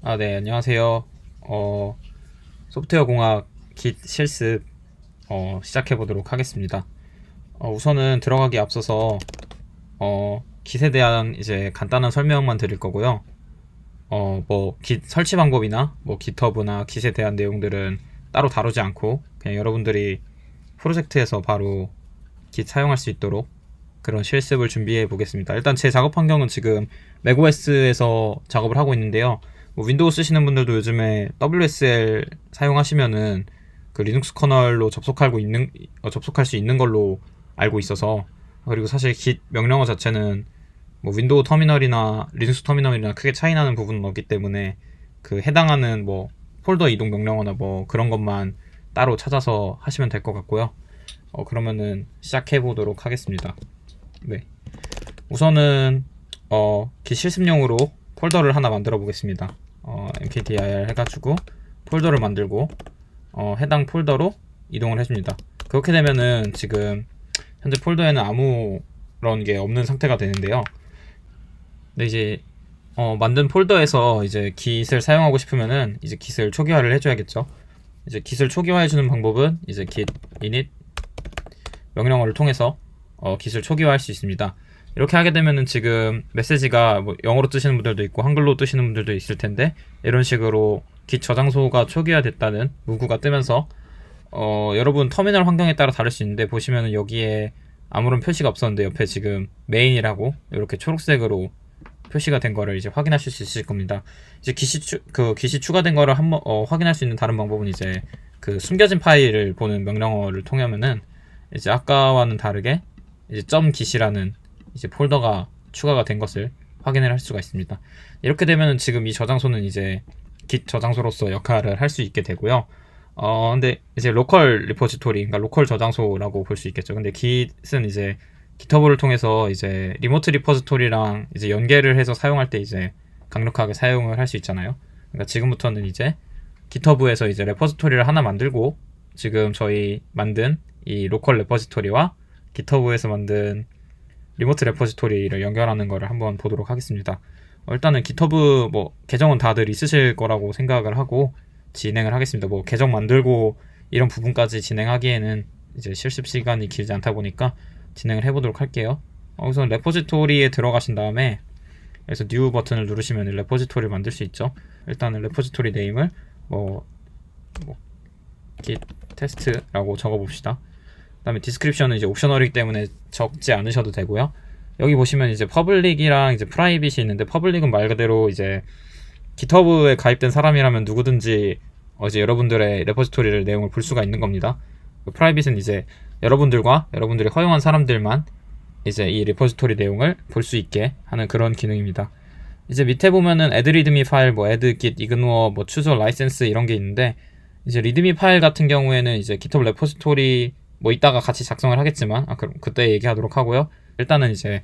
네, 안녕하세요. 어, 소프트웨어 공학 깃 실습 시작해 보도록 하겠습니다. 우선은 들어가기 앞서서 깃에 대한 이제 간단한 설명만 드릴 거고요. 깃 설치 방법이나 깃허브나 깃에 대한 내용들은 따로 다루지 않고 그냥 여러분들이 프로젝트에서 바로 깃 사용할 수 있도록 그런 실습을 준비해 보겠습니다. 일단 제 작업 환경은 지금 맥OS에서 작업을 하고 있는데요. 윈도우 쓰시는 분들도 요즘에 WSL 사용하시면은 그 리눅스 커널로 접속할 수 있는 걸로 알고 있어서, 그리고 사실 git 명령어 자체는 윈도우 터미널이나 리눅스 터미널이나 크게 차이 나는 부분은 없기 때문에 그 해당하는 폴더 이동 명령어나 그런 것만 따로 찾아서 하시면 될 것 같고요. 그러면은 시작해 보도록 하겠습니다. 네. 우선은 git 실습용으로 폴더를 하나 만들어 보겠습니다. mkdir 해가지고 폴더를 만들고 해당 폴더로 이동을 해줍니다. 그렇게 되면은 지금 현재 폴더에는 아무런 게 없는 상태가 되는데요. 근데 이제 만든 폴더에서 이제 git을 사용하고 싶으면은 이제 git을 초기화를 해줘야겠죠. 이제 git을 초기화해주는 방법은 이제 git init 명령어를 통해서 git을 초기화할 수 있습니다. 이렇게 하게 되면은 지금 메시지가 영어로 뜨시는 분들도 있고 한글로 뜨시는 분들도 있을 텐데, 이런 식으로 git 저장소가 초기화됐다는 문구가 뜨면서 여러분 터미널 환경에 따라 다를 수 있는데, 보시면은 여기에 아무런 표시가 없었는데 옆에 지금 메인이라고 이렇게 초록색으로 표시가 된 거를 이제 확인하실 수 있을 겁니다. 이제 git이 추가된 거를 한번 확인할 수 있는 다른 방법은 이제 그 숨겨진 파일을 보는 명령어를 통하면은 이제 아까와는 다르게 이제 .git이라는 이제 폴더가 추가가 된 것을 확인을 할 수가 있습니다. 이렇게 되면 지금 이 저장소는 이제 git 저장소로서 역할을 할 수 있게 되고요. 근데 이제 로컬 리포지토리, 그러니까 로컬 저장소라고 볼 수 있겠죠. 근데 git은 이제 깃허브를 통해서 이제 리모트 리포지토리랑 이제 연계를 해서 사용할 때 이제 강력하게 사용을 할 수 있잖아요. 그러니까 지금부터는 이제 깃허브에서 이제 레포지토리를 하나 만들고, 지금 저희 만든 이 로컬 레포지토리와 깃허브에서 만든 리모트 레포지토리를 연결하는 거를 한번 보도록 하겠습니다. 일단은 깃허브 계정은 다들 있으실 거라고 생각을 하고 진행을 하겠습니다. 계정 만들고 이런 부분까지 진행하기에는 이제 실습 시간이 길지 않다 보니까 진행을 해보도록 할게요. 우선 레포지토리에 들어가신 다음에 여기서 뉴 버튼을 누르시면 레포지토리를 만들 수 있죠. 일단은 레포지토리 네임을 git 테스트라고 적어봅시다. 그 다음에 디스크립션은 이제 옵셔널이기 때문에 적지 않으셔도 되고요. 여기 보시면 이제 퍼블릭이랑 이제 프라이빗이 있는데, 퍼블릭은 말 그대로 이제 깃허브에 가입된 사람이라면 누구든지 이제 여러분들의 레포지토리를 내용을 볼 수가 있는 겁니다. 프라이빗은 이제 여러분들과 여러분들이 허용한 사람들만 이제 이 레포지토리 내용을 볼 수 있게 하는 그런 기능입니다. 이제 밑에 보면은 add readme 파일, add git ignore, choose license 이런 게 있는데, 이제 readme 파일 같은 경우에는 이제 GitHub 레포지토리 이따가 같이 작성을 하겠지만 그럼 그때 얘기하도록 하고요. 일단은 이제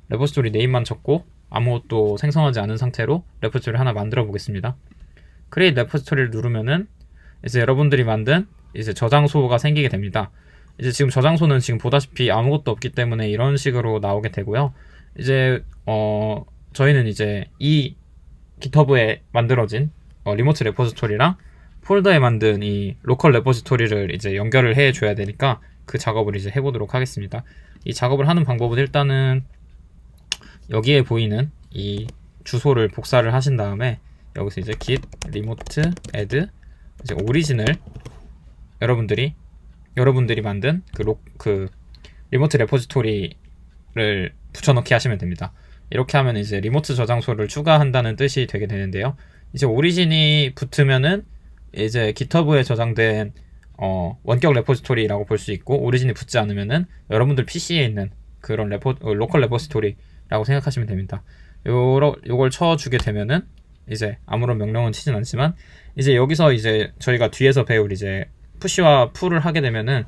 레포지토리 네임만 적고 아무것도 생성하지 않은 상태로 레포지토리 하나 만들어 보겠습니다. create 레포지토리를 누르면은 이제 여러분들이 만든 이제 저장소가 생기게 됩니다. 이제 지금 저장소는 지금 보다시피 아무것도 없기 때문에 이런 식으로 나오게 되고요. 이제 저희는 이제 이 깃허브에 만들어진 리모트 레포지토리랑 폴더에 만든 이 로컬 레포지토리를 이제 연결을 해줘야 되니까 그 작업을 이제 해보도록 하겠습니다. 이 작업을 하는 방법은 일단은 여기에 보이는 이 주소를 복사를 하신 다음에 여기서 이제 git remote add 이제 오리진을 여러분들이 만든 그 리모트 레포지토리를 붙여넣기 하시면 됩니다. 이렇게 하면 이제 리모트 저장소를 추가한다는 뜻이 되게 되는데요. 이제 오리진이 붙으면은 이제 깃허브에 저장된 원격 레포지토리라고 볼 수 있고, 오리진이 붙지 않으면은 여러분들 PC에 있는 그런 로컬 레포지토리라고 생각하시면 됩니다. 요걸 쳐주게 되면은 이제 아무런 명령은 치진 않지만, 이제 여기서 이제 저희가 뒤에서 배울 이제 푸시와 풀을 하게 되면은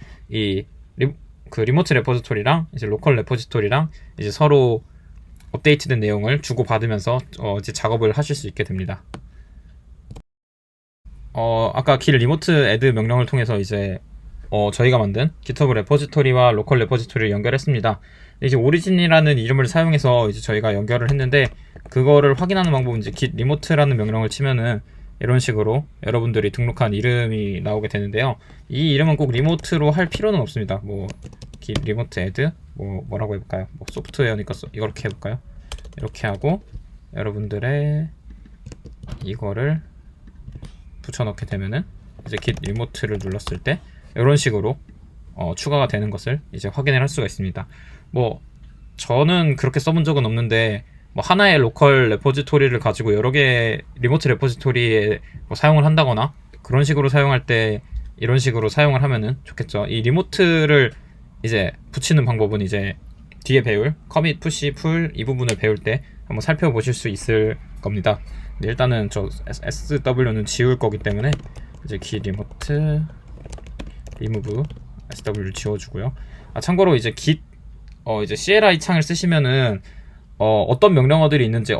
그 리모트 레포지토리랑 이제 로컬 레포지토리랑 이제 서로 업데이트된 내용을 주고받으면서 이제 작업을 하실 수 있게 됩니다. 아까 git 리모트 add 명령을 통해서 이제 저희가 만든 깃허브 레포지토리와 로컬 레포지토리를 연결했습니다. 이제 오리진이라는 이름을 사용해서 이제 저희가 연결을 했는데, 그거를 확인하는 방법은 이제 git remote라는 명령을 치면은 이런 식으로 여러분들이 등록한 이름이 나오게 되는데요. 이 이름은 꼭 리모트로 할 필요는 없습니다. 뭐 git remote add 뭐라고 해볼까요? 뭐 소프트웨어니까 이렇게 해볼까요? 이렇게 하고 여러분들의 이거를 붙여넣게 되면은 이제 git remote를 눌렀을 때 이런 식으로 추가가 되는 것을 이제 확인을 할 수가 있습니다. 뭐 저는 그렇게 써본 적은 없는데, 뭐 하나의 로컬 레포지토리를 가지고 여러 개의 리모트 레포지토리에 뭐 사용을 한다거나 그런 식으로 사용할 때 이런 식으로 사용을 하면은 좋겠죠. 이 리모트를 이제 붙이는 방법은 이제 뒤에 배울 commit, push, pull 이 부분을 배울 때 한번 살펴보실 수 있을 겁니다. 근데 일단은 저 SW는 지울 거기 때문에 이제 git remote remove SW를 지워주고요. 참고로 이제 git 이제 CLI 창을 쓰시면은 어떤 명령어들이 있는지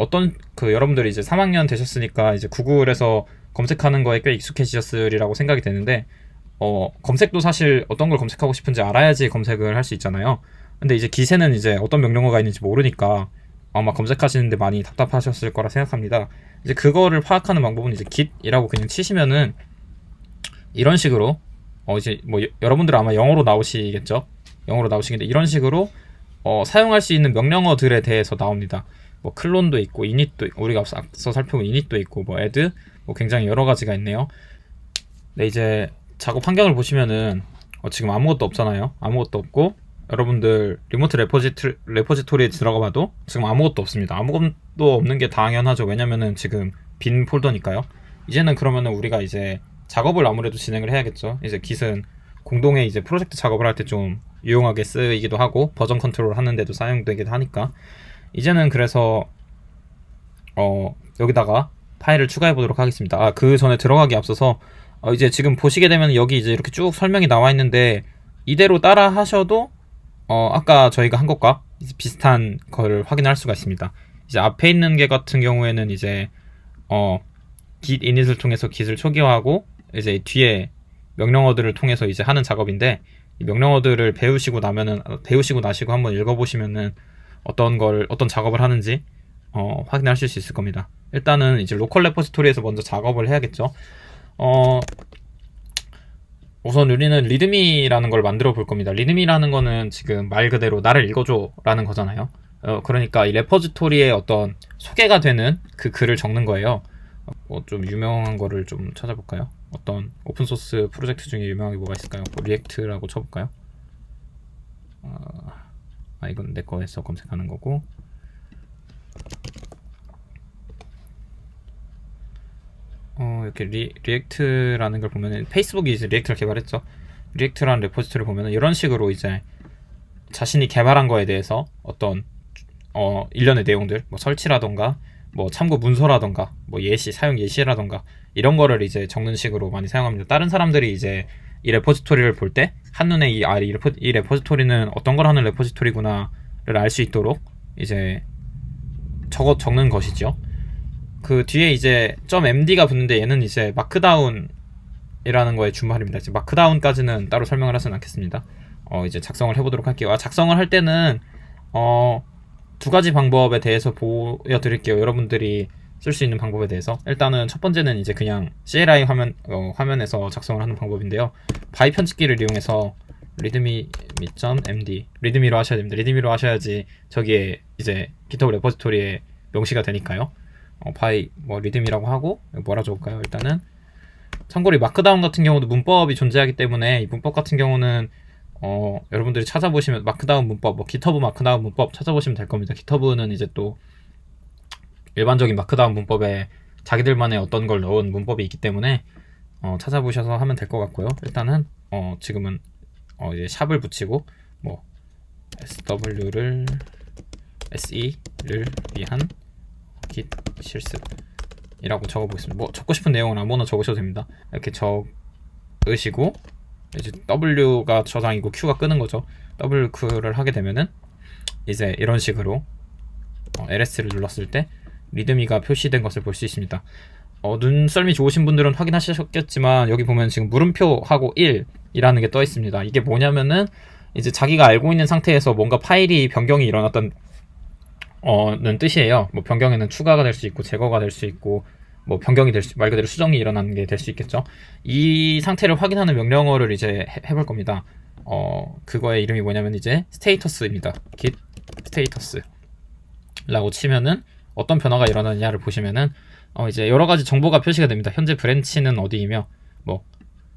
여러분들이 이제 3학년 되셨으니까 이제 구글에서 검색하는 거에 꽤 익숙해지셨으리라고 생각이 되는데, 검색도 사실 어떤 걸 검색하고 싶은지 알아야지 검색을 할 수 있잖아요. 근데 이제 git에는 이제 어떤 명령어가 있는지 모르니까 아마 검색하시는데 많이 답답하셨을 거라 생각합니다. 이제 그거를 파악하는 방법은 이제 git이라고 그냥 치시면은 이런 식으로 이제 뭐 여러분들 아마 영어로 나오시겠죠? 영어로 나오시겠는데 이런 식으로 사용할 수 있는 명령어들에 대해서 나옵니다. 뭐 클론도 있고 init도 우리가 앞서 살펴본 init도 있고 뭐 add 뭐 굉장히 여러 가지가 있네요. 네, 이제 작업 환경을 보시면은 지금 아무것도 없잖아요. 아무것도 없고 여러분들 리모트 레포지토리에 들어가 봐도 지금 아무것도 없습니다. 아무것도 없는 게 당연하죠. 왜냐면은 지금 빈 폴더니까요. 이제는 그러면은 우리가 이제 작업을 아무래도 진행을 해야겠죠. 이제 git은 공동의 이제 프로젝트 작업을 할 때 좀 유용하게 쓰이기도 하고 버전 컨트롤 하는데도 사용되기도 하니까 이제는 그래서 여기다가 파일을 추가해 보도록 하겠습니다. 그 전에 들어가기 앞서서 이제 지금 보시게 되면 여기 이제 이렇게 쭉 설명이 나와 있는데 이대로 따라 하셔도 아까 저희가 한 것과 비슷한 걸 확인할 수가 있습니다. 이제 앞에 있는 게 같은 경우에는 이제 git init을 통해서 git을 초기화하고 이제 뒤에 명령어들을 통해서 이제 하는 작업인데, 이 명령어들을 배우시고 나시고 한번 읽어보시면은 어떤 작업을 하는지 확인하실 수 있을 겁니다. 일단은 이제 로컬 레포지토리에서 먼저 작업을 해야겠죠. 우선 우리는 리드미라는 걸 만들어 볼 겁니다. 리드미라는 거는 지금 말 그대로 나를 읽어줘 라는 거잖아요. 그러니까 이 레포지토리에 어떤 소개가 되는 그 글을 적는 거예요. 좀 유명한 거를 좀 찾아볼까요? 어떤 오픈소스 프로젝트 중에 유명한 게 뭐가 있을까요? 리액트라고 쳐볼까요? 이건 내 거에서 검색하는 거고, 이렇게 리액트라는 걸 보면은 페이스북이 이제 리액트를 개발했죠. 리액트라는 레포지토리를 보면은 이런 식으로 이제 자신이 개발한 거에 대해서 어떤 일련의 내용들, 뭐 설치라던가 뭐 참고 문서라던가 뭐 사용 예시라던가 이런 거를 이제 적는 식으로 많이 사용합니다. 다른 사람들이 이제 이 레포지토리를 볼 때 한눈에 이 레포지토리는 어떤 걸 하는 레포지토리구나를 알 수 있도록 이제 적는 것이죠. 그 뒤에 이제 .md가 붙는데 얘는 이제 마크다운이라는 거의 준말입니다. 이제 마크다운까지는 따로 설명을 하진 않겠습니다. 이제 작성을 해보도록 할게요. 작성을 할 때는 두 가지 방법에 대해서 보여드릴게요. 여러분들이 쓸 수 있는 방법에 대해서. 일단은 첫 번째는 이제 그냥 CLI 화면에서 작성을 하는 방법인데요. 바이 편집기를 이용해서 readme.md 리드미로 하셔야 됩니다. 리드미로 하셔야지 저기에 이제 GitHub 레포지토리에 명시가 되니까요. 바이 리드미라고 하고 뭐라 적을까요? 일단은 참고로 이 마크다운 같은 경우도 문법이 존재하기 때문에 이 문법 같은 경우는 여러분들이 찾아보시면 마크다운 문법, GitHub 마크다운 문법 찾아보시면 될 겁니다. GitHub는 이제 또 일반적인 마크다운 문법에 자기들만의 어떤 걸 넣은 문법이 있기 때문에 찾아보셔서 하면 될 것 같고요. 일단은 지금은 이제 샵을 붙이고 SE를 위한 git 실습이라고 적어보겠습니다. 적고 싶은 내용은 아무거나 적으셔도 됩니다. 이렇게 적으시고 이제 W가 저장이고 Q가 끄는 거죠. WQ를 하게 되면은 이제 이런 식으로 LS를 눌렀을 때 리드미가 표시된 것을 볼 수 있습니다. 눈썰미 좋으신 분들은 확인하셨겠지만 여기 보면 지금 물음표하고 1이라는 게 떠 있습니다. 이게 뭐냐면은 이제 자기가 알고 있는 상태에서 뭔가 파일이 변경이 일어났던 는 뜻이에요. 뭐 변경에는 추가가 될 수 있고 제거가 될 수 있고 뭐 변경이 말 그대로 수정이 일어나는 게 될 수 있겠죠. 이 상태를 확인하는 명령어를 이제 해볼 겁니다. 그거의 이름이 뭐냐면 이제 스테이터스입니다. git status라고 치면은 어떤 변화가 일어나느냐를 보시면은 이제 여러 가지 정보가 표시가 됩니다. 현재 브랜치는 어디이며 뭐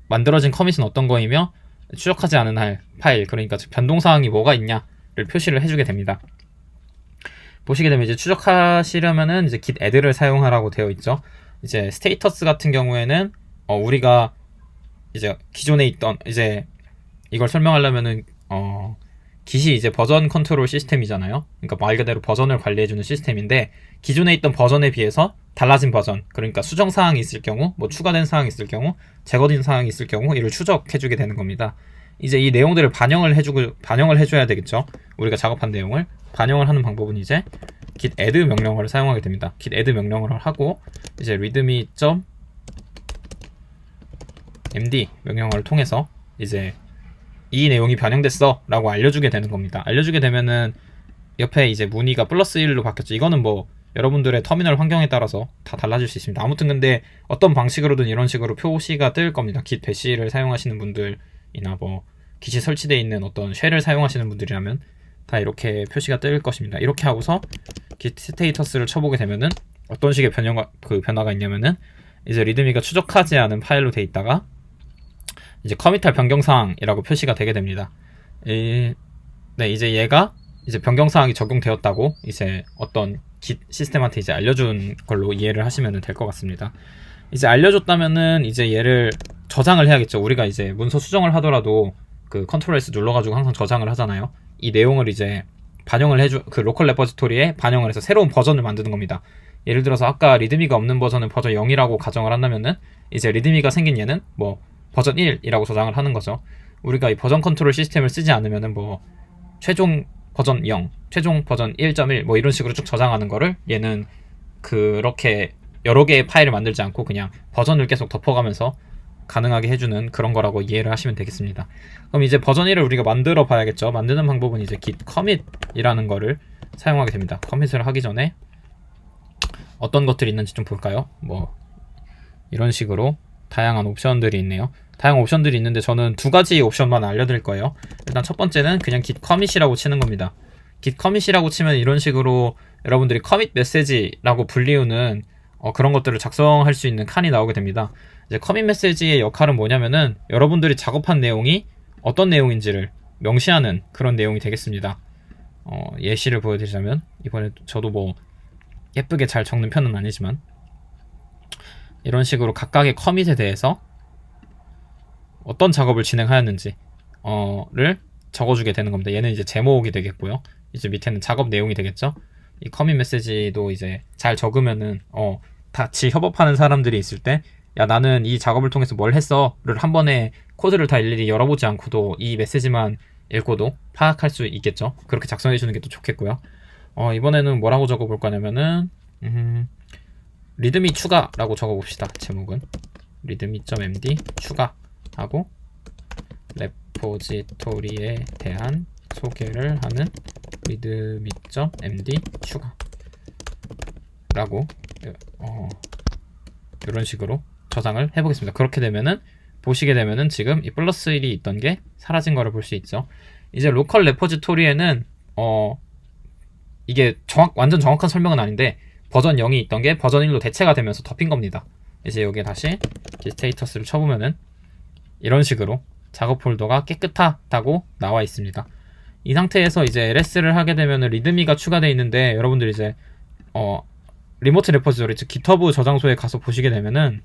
만들어진 커밋은 어떤 거이며 추적하지 않은 할 파일, 그러니까 변동사항이 뭐가 있냐를 표시를 해주게 됩니다. 보시게 되면 이제 추적하시려면은 이제 git add를 사용하라고 되어 있죠. 이제 스테이터스 같은 경우에는 우리가 이제 기존에 있던 이제 이걸 설명하려면은 git이 이제 버전 컨트롤 시스템이잖아요. 그러니까 말 그대로 버전을 관리해주는 시스템인데 기존에 있던 버전에 비해서 달라진 버전, 그러니까 수정 사항이 있을 경우, 뭐 추가된 사항이 있을 경우, 제거된 사항이 있을 경우 이를 추적해주게 되는 겁니다. 이제 이 내용들을 반영을 해줘야 되겠죠. 우리가 작업한 내용을 반영을 하는 방법은 이제 git add 명령어를 사용하게 됩니다. git add 명령어를 하고 이제 readme.md 명령어를 통해서 이제 이 내용이 변형됐어 라고 알려주게 되는 겁니다. 알려주게 되면은 옆에 이제 문의가 +1로 바뀌었죠. 이거는 뭐 여러분들의 터미널 환경에 따라서 다 달라질 수 있습니다. 아무튼 근데 어떤 방식으로든 이런 식으로 표시가 뜰 겁니다. git bash를 사용하시는 분들이나 뭐 git이 설치되어 있는 어떤 쉘을 사용하시는 분들이라면 다 이렇게 표시가 뜰 것입니다. 이렇게 하고서 git 스테이터스를 쳐보게 되면은 어떤 식의 변화가 있냐면은 이제 리드미가 추적하지 않은 파일로 돼 있다가 이제 커밋할 변경사항이라고 표시가 되게 됩니다. 네, 이제 얘가 이제 변경사항이 적용되었다고 이제 어떤 git 시스템한테 이제 알려준 걸로 이해를 하시면 될 것 같습니다. 이제 알려줬다면은 이제 얘를 저장을 해야겠죠. 우리가 이제 문서 수정을 하더라도 그 컨트롤 S 눌러가지고 항상 저장을 하잖아요. 이 내용을 이제 반영을 그 로컬 레포지토리에 반영을 해서 새로운 버전을 만드는 겁니다. 예를 들어서 아까 리드미가 없는 버전은 버전 0이라고 가정을 한다면은 이제 리드미가 생긴 얘는 뭐 버전 1이라고 저장을 하는 거죠. 우리가 이 버전 컨트롤 시스템을 쓰지 않으면은 뭐 최종 버전 0, 최종 버전 1.1 뭐 이런 식으로 쭉 저장하는 거를 얘는 그렇게 여러 개의 파일을 만들지 않고 그냥 버전을 계속 덮어가면서 가능하게 해주는 그런 거라고 이해를 하시면 되겠습니다. 그럼 이제 버전 1을 우리가 만들어 봐야겠죠. 만드는 방법은 이제 git commit이라는 거를 사용하게 됩니다. 커밋을 하기 전에 어떤 것들이 있는지 좀 볼까요? 뭐 이런 식으로 다양한 옵션들이 있네요. 다양한 옵션들이 있는데 저는 두 가지 옵션만 알려드릴 거예요. 일단 첫 번째는 그냥 git commit이라고 치는 겁니다. git commit이라고 치면 이런 식으로 여러분들이 commit 메시지라고 불리우는 그런 것들을 작성할 수 있는 칸이 나오게 됩니다. 이제 커밋 메시지의 역할은 뭐냐면은 여러분들이 작업한 내용이 어떤 내용인지를 명시하는 그런 내용이 되겠습니다. 예시를 보여드리자면 이번에 저도 뭐 예쁘게 잘 적는 편은 아니지만 이런 식으로 각각의 커밋에 대해서 어떤 작업을 진행하였는지 를 적어주게 되는 겁니다. 얘는 이제 제목이 되겠고요. 이제 밑에는 작업 내용이 되겠죠. 이 커밋 메시지도 이제 잘 적으면은 같이 협업하는 사람들이 있을 때 야 나는 이 작업을 통해서 뭘 했어를 한 번에 코드를 다 일일이 열어보지 않고도 이 메시지만 읽고도 파악할 수 있겠죠. 그렇게 작성해 주는 게 또 좋겠고요. 이번에는 뭐라고 적어볼 거냐면은 리드미 추가라고 적어봅시다. 제목은 readme.md 추가하고 레포지토리에 대한 소개를 하는 readme.md 추가라고 이런 식으로 저장을 해보겠습니다. 그렇게 되면은 보시게 되면은 지금 이 +1이 있던 게 사라진 거를 볼 수 있죠. 이제 로컬 레포지토리에는 이게 완전 정확한 설명은 아닌데 버전 0이 있던 게 버전 1로 대체가 되면서 덮인 겁니다. 이제 여기에 다시 스테이터스를 쳐보면은 이런 식으로 작업 폴더가 깨끗하다고 나와 있습니다. 이 상태에서 이제 LS를 하게 되면은 리드미가 추가되어 있는데 여러분들이 이제 리모트 레포지토리 즉 GitHub 저장소에 가서 보시게 되면은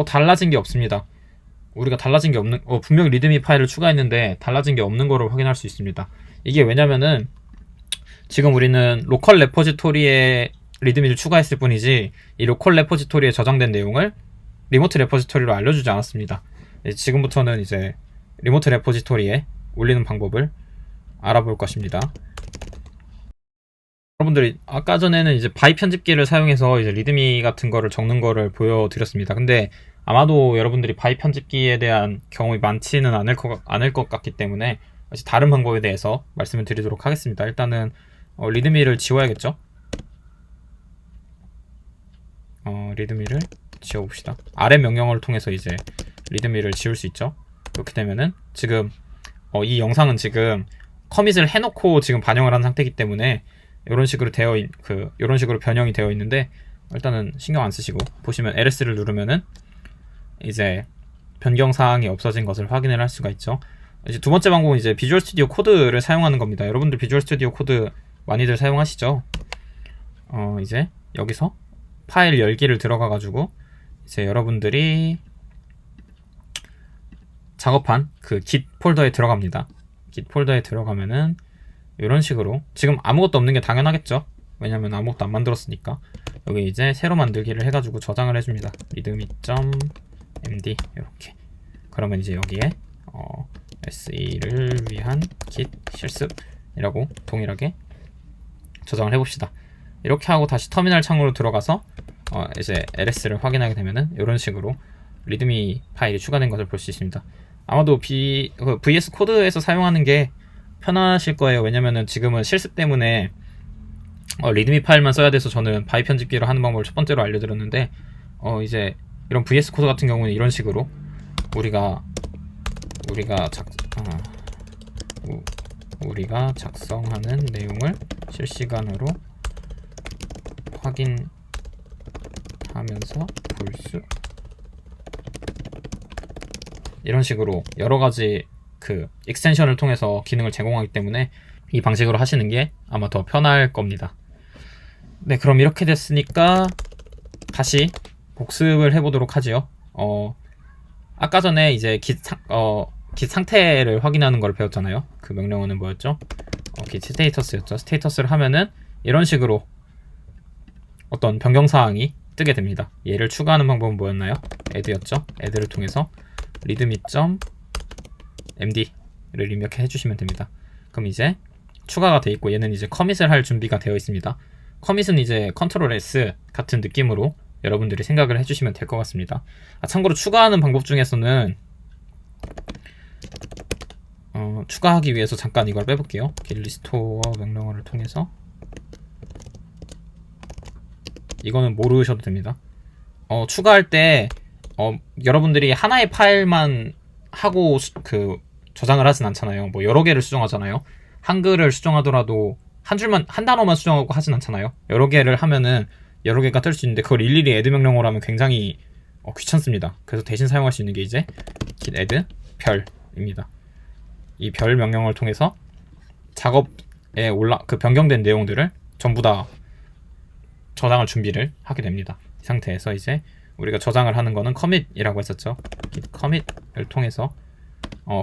달라진 게 없습니다. 우리가 달라진 게 없는 분명히 리드미 파일을 추가했는데 달라진 게 없는 거를 확인할 수 있습니다. 이게 왜냐면은 지금 우리는 로컬 레포지토리에 리드미를 추가했을 뿐이지 이 로컬 레포지토리에 저장된 내용을 리모트 레포지토리로 알려주지 않았습니다. 지금부터는 이제 리모트 레포지토리에 올리는 방법을 알아볼 것입니다. 여러분들이 아까 전에는 이제 바이 편집기를 사용해서 이제 리드미 같은 거를 적는 거를 보여드렸습니다. 근데 아마도 여러분들이 바이 편집기에 대한 경험이 많지는 않을 것 같기 때문에 다른 방법에 대해서 말씀을 드리도록 하겠습니다. 일단은 리드미를 지워야겠죠. 리드미를 지워봅시다. RM 명령어를 통해서 이제 리드미를 지울 수 있죠. 그렇게 되면은 지금 이 영상은 지금 커밋을 해놓고 지금 반영을 한 상태이기 때문에 이런 식으로 이런 식으로 변형이 되어 있는데, 일단은 신경 안 쓰시고 보시면 LS를 누르면은 이제 변경 사항이 없어진 것을 확인을 할 수가 있죠. 이제 두 번째 방법은 이제 비주얼 스튜디오 코드를 사용하는 겁니다. 여러분들 비주얼 스튜디오 코드 많이들 사용하시죠? 이제 여기서 파일 열기를 들어가 가지고 이제 여러분들이 작업한 그 git 폴더에 들어갑니다. git 폴더에 들어가면은 이런 식으로, 지금 아무것도 없는 게 당연하겠죠. 왜냐면 아무것도 안 만들었으니까. 여기 이제 새로 만들기를 해가지고 저장을 해줍니다. readme.md 이렇게. 그러면 이제 여기에 SE를 위한 git 실습이라고 동일하게 저장을 해봅시다. 이렇게 하고 다시 터미널 창으로 들어가서 이제 LS를 확인하게 되면은 이런 식으로 리드미 파일이 추가된 것을 볼 수 있습니다. 아마도 VS 코드에서 사용하는 게 편하실 거예요. 왜냐면은 지금은 실습 때문에 리드미 파일만 써야 돼서 저는 바이 편집기로 하는 방법을 첫 번째로 알려드렸는데, 이제 이런 VS 코드 같은 경우는 이런 식으로 우리가 작성하는 내용을 실시간으로 확인하면서 볼 수, 이런 식으로 여러 가지 그 익스텐션을 통해서 기능을 제공하기 때문에 이 방식으로 하시는 게 아마 더 편할 겁니다. 네, 그럼 이렇게 됐으니까 다시 복습을 해보도록 하지요. 아까 전에 이제 git 상태를 확인하는 걸 배웠잖아요. 그 명령어는 뭐였죠? git 스테이터스였죠. 스테이터스를 하면은 이런 식으로 어떤 변경사항이 뜨게 됩니다. 얘를 추가하는 방법은 뭐였나요? add였죠. add를 통해서 readme.md를 입력해 주시면 됩니다. 그럼 이제 추가가 돼 있고, 얘는 이제 커밋을 할 준비가 되어 있습니다. 커밋은 이제 컨트롤 S 같은 느낌으로 여러분들이 생각을 해주시면 될 것 같습니다. 참고로 추가하는 방법 중에서는 추가하기 위해서 잠깐 이걸 빼볼게요. 리스토어 명령어를 통해서, 이거는 모르셔도 됩니다. 추가할 때 여러분들이 하나의 파일만 하고 저장을 하진 않잖아요. 뭐 여러 개를 수정하잖아요. 한글을 수정하더라도 한 단어만 수정하고 하진 않잖아요. 여러 개를 하면은 여러 개가 뜰 수 있는데, 그걸 일일이 add 명령어로 하면 굉장히 귀찮습니다. 그래서 대신 사용할 수 있는 게 이제 git add 별입니다. 이 별 명령어를 통해서 작업에 변경된 내용들을 전부 다 저장할 준비를 하게 됩니다. 이 상태에서 이제 우리가 저장을 하는 거는 commit이라고 했었죠. git commit을 통해서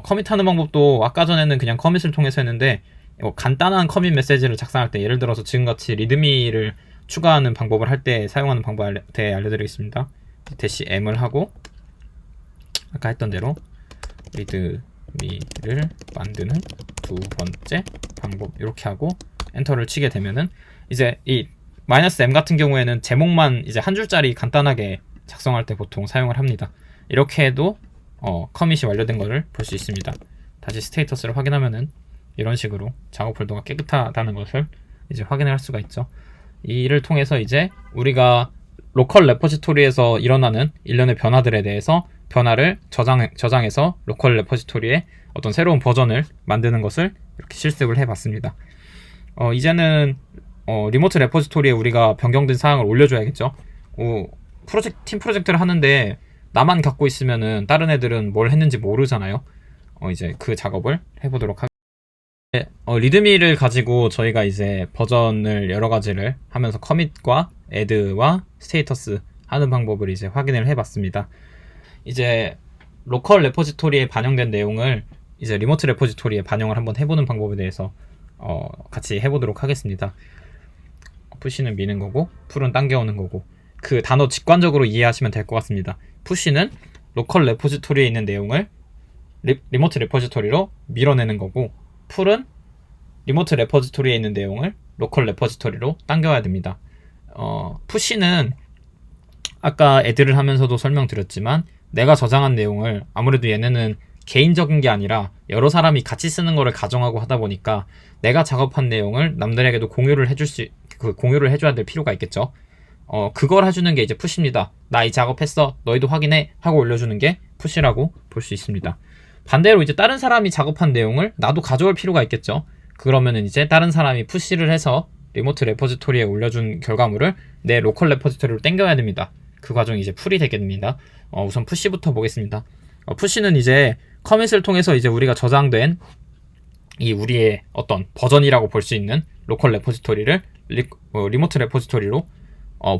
커밋하는 방법도 아까 전에는 그냥 커밋을 통해서 했는데, 간단한 커밋 메시지를 작성할 때, 예를 들어서 지금같이 리드미를 추가하는 방법을 할 때 사용하는 방법에 대해 알려드리겠습니다. -m을 하고 아까 했던 대로 리드미를 만드는 두 번째 방법 이렇게 하고 엔터를 치게 되면은, 이제 이 -m 같은 경우에는 제목만 이제 한 줄짜리 간단하게 작성할 때 보통 사용을 합니다. 이렇게 해도 커밋이 완료된 것을 볼 수 있습니다. 다시 스테이터스를 확인하면은 이런 식으로 작업 폴더가 깨끗하다는 것을 이제 확인을 할 수가 있죠. 이를 통해서 이제 우리가 로컬 레포지토리에서 일어나는 일련의 변화들에 대해서 변화를 저장해서 로컬 레포지토리에 어떤 새로운 버전을 만드는 것을 이렇게 실습을 해봤습니다. 이제는 리모트 레포지토리에 우리가 변경된 사항을 올려줘야겠죠. 팀 프로젝트를 하는데 나만 갖고 있으면은 다른 애들은 뭘 했는지 모르잖아요. 이제 그 작업을 해보도록 하겠습니다. 리드미를 가지고 저희가 이제 버전을 여러 가지를 하면서 커밋과 add와 스테이터스 하는 방법을 이제 확인을 해봤습니다. 이제 로컬 레포지토리에 반영된 내용을 이제 리모트 레포지토리에 반영을 한번 해보는 방법에 대해서 같이 해보도록 하겠습니다. 푸시는 미는 거고 풀은 당겨오는 거고, 그 단어 직관적으로 이해하시면 될 것 같습니다. 푸시는 로컬 레포지토리에 있는 내용을 리모트 레포지토리로 밀어내는 거고, 풀은 리모트 레포지토리에 있는 내용을 로컬 레포지토리로 당겨야 됩니다. 푸시는 아까 애들을 하면서도 설명드렸지만 내가 저장한 내용을 아무래도 얘네는 개인적인 게 아니라 여러 사람이 같이 쓰는 거를 가정하고 하다 보니까 내가 작업한 내용을 남들에게도 공유를 해줘야 될 필요가 있겠죠. 그걸 해주는 게 이제 푸시입니다. 나 이 작업했어. 너희도 확인해. 하고 올려주는 게 푸시라고 볼 수 있습니다. 반대로 이제 다른 사람이 작업한 내용을 나도 가져올 필요가 있겠죠. 그러면은 이제 다른 사람이 푸시를 해서 리모트 레포지토리에 올려준 결과물을 내 로컬 레포지토리로 땡겨야 됩니다. 그 과정이 이제 풀이 되게 됩니다. 우선 푸시부터 보겠습니다. 푸시는 이제 커밋을 통해서 이제 우리가 저장된 이 우리의 어떤 버전이라고 볼 수 있는 로컬 레포지토리를 리모트 레포지토리로